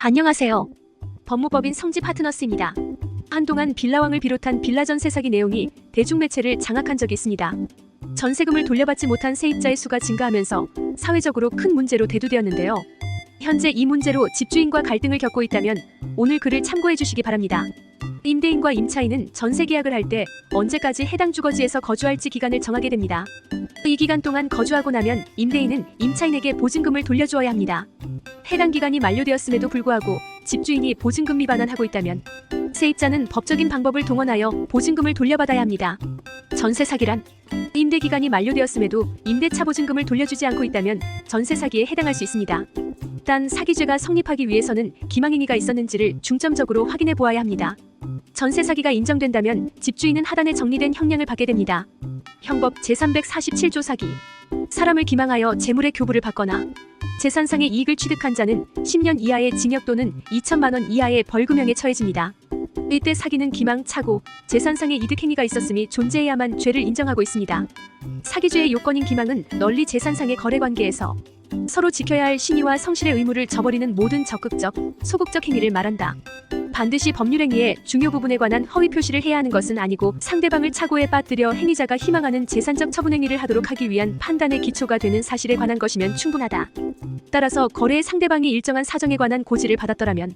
안녕하세요. 법무법인 성지 파트너스입니다. 한동안 빌라왕을 비롯한 빌라 전세 사기 내용이 대중매체를 장악한 적이 있습니다. 전세금을 돌려받지 못한 세입자의 수가 증가하면서 사회적으로 큰 문제로 대두되었는데요. 현재 이 문제로 집주인과 갈등을 겪고 있다면 오늘 글을 참고해 주시기 바랍니다. 임대인과 임차인은 전세 계약을 할 때 언제까지 해당 주거지에서 거주할지 기간을 정하게 됩니다. 이 기간 동안 거주하고 나면 임대인은 임차인에게 보증금을 돌려주어야 합니다. 해당 기간이 만료되었음에도 불구하고 집주인이 보증금 위반을 하고 있다면 세입자는 법적인 방법을 동원하여 보증금을 돌려받아야 합니다. 전세 사기란 임대 기간이 만료되었음에도 임대차 보증금을 돌려주지 않고 있다면 전세 사기에 해당할 수 있습니다. 단 사기죄가 성립하기 위해서는 기망행위가 있었는지를 중점적으로 확인해 보아야 합니다. 전세 사기가 인정된다면 집주인은 하단에 정리된 형량을 받게 됩니다. 형법 제347조 사기. 사람을 기망하여 재물의 교부를 받거나 재산상의 이익을 취득한 자는 10년 이하의 징역 또는 2천만 원 이하의 벌금형에 처해집니다. 이때 사기는 기망, 착오, 재산상의 이득 행위가 있었음이 존재해야만 죄를 인정하고 있습니다. 사기죄의 요건인 기망은 널리 재산상의 거래관계에서 서로 지켜야 할 신의와 성실의 의무를 저버리는 모든 적극적, 소극적 행위를 말한다. 반드시 법률행위의 중요 부분에 관한 허위 표시를 해야 하는 것은 아니고 상대방을 착오에 빠뜨려 행위자가 희망하는 재산적 처분행위를 하도록 하기 위한 판단의 기초가 되는 사실에 관한 것이면 충분하다. 따라서 거래의 상대방이 일정한 사정에 관한 고지를 받았더라면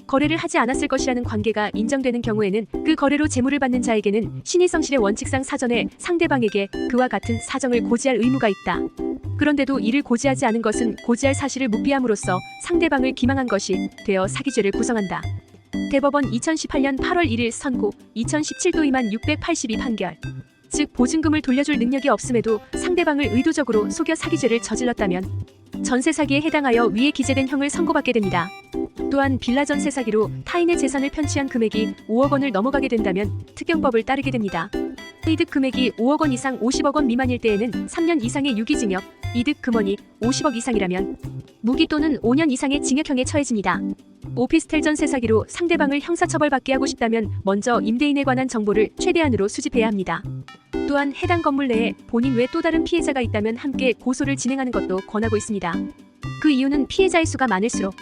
거래를 하지 않았을 것이라는 관계가 인정되는 경우에는 그 거래로 재물을 받는 자에게는 신의성실의 원칙상 사전에 상대방에게 그와 같은 사정을 고지할 의무가 있다. 그런데도 이를 고지하지 않은 것은 고지할 사실을 묵비함으로써 상대방을 기망한 것이 되어 사기죄를 구성한다. 대법원 2018년 8월 1일 선고 2017도 2682 판결. 즉 보증금을 돌려줄 능력이 없음에도 상대방을 의도적으로 속여 사기죄를 저질렀다면 전세 사기에 해당하여 위에 기재된 형을 선고받게 됩니다. 또한 빌라 전세 사기로 타인의 재산을 편취한 금액이 5억 원을 넘어가게 된다면 특경법을 따르게 됩니다. 이득 금액이 5억 원 이상 50억 원 미만일 때에는 3년 이상의 유기징역, 이득 금원이 50억 이상이라면 무기 또는 5년 이상의 징역형에 처해집니다. 오피스텔 전세 사기로 상대방을 형사처벌받게 하고 싶다면 먼저 임대인에 관한 정보를 최대한으로 수집해야 합니다. 또한 해당 건물 내에 본인 외 또 다른 피해자가 있다면 함께 고소를 진행하는 것도 권하고 있습니다. 그 이유는 피해자의 수가 많을수록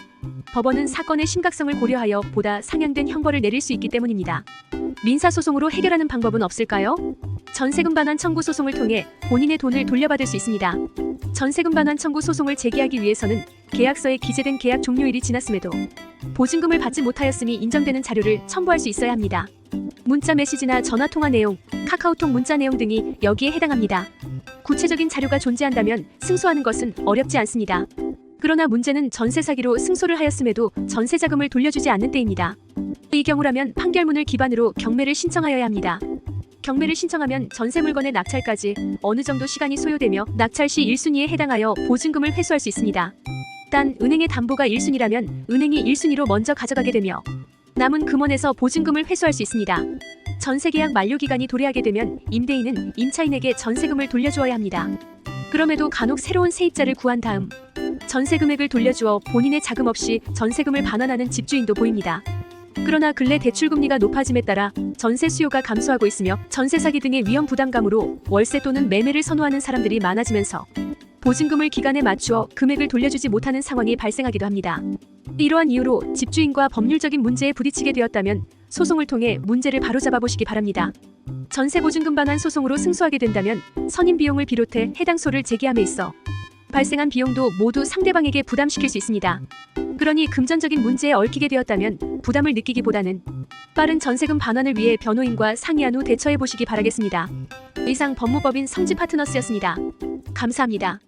법원은 사건의 심각성을 고려하여 보다 상향된 형벌을 내릴 수 있기 때문입니다. 민사소송으로 해결하는 방법은 없을까요? 전세금 반환 청구 소송을 통해 본인의 돈을 돌려받을 수 있습니다. 전세금 반환 청구 소송을 제기하기 위해서는 계약서에 기재된 계약 종료일이 지났음에도 보증금을 받지 못하였음이 인정되는 자료를 첨부할 수 있어야 합니다. 문자 메시지나 전화통화 내용, 카카오톡 문자 내용 등이 여기에 해당합니다. 구체적인 자료가 존재한다면 승소하는 것은 어렵지 않습니다. 그러나 문제는 전세 사기로 승소를 하였음에도 전세 자금을 돌려주지 않는 때입니다. 이 경우라면 판결문을 기반으로 경매를 신청하여야 합니다. 경매를 신청하면 전세 물건의 낙찰까지 어느 정도 시간이 소요되며 낙찰 시 1순위에 해당하여 보증금을 회수할 수 있습니다. 단 은행의 담보가 1순위라면 은행이 1순위로 먼저 가져가게 되며 남은 금원에서 보증금을 회수할 수 있습니다. 전세계약 만료기간이 도래하게 되면 임대인은 임차인에게 전세금을 돌려주어야 합니다. 그럼에도 간혹 새로운 세입자를 구한 다음 전세 금액을 돌려주어 본인의 자금 없이 전세금을 반환하는 집주인도 보입니다. 그러나 근래 대출금리가 높아짐에 따라 전세 수요가 감소하고 있으며 전세 사기 등의 위험 부담감으로 월세 또는 매매를 선호하는 사람들이 많아지면서 보증금을 기간에 맞추어 금액을 돌려주지 못하는 상황이 발생하기도 합니다. 이러한 이유로 집주인과 법률적인 문제에 부딪히게 되었다면 소송을 통해 문제를 바로잡아 보시기 바랍니다. 전세 보증금 반환 소송으로 승소하게 된다면 선임 비용을 비롯해 해당소를 제기함에 있어 발생한 비용도 모두 상대방에게 부담시킬 수 있습니다. 그러니 금전적인 문제에 얽히게 되었다면 부담을 느끼기보다는 빠른 전세금 반환을 위해 변호인과 상의한 후 대처해 보시기 바라겠습니다. 이상 법무법인 성지 파트너스였습니다. 감사합니다.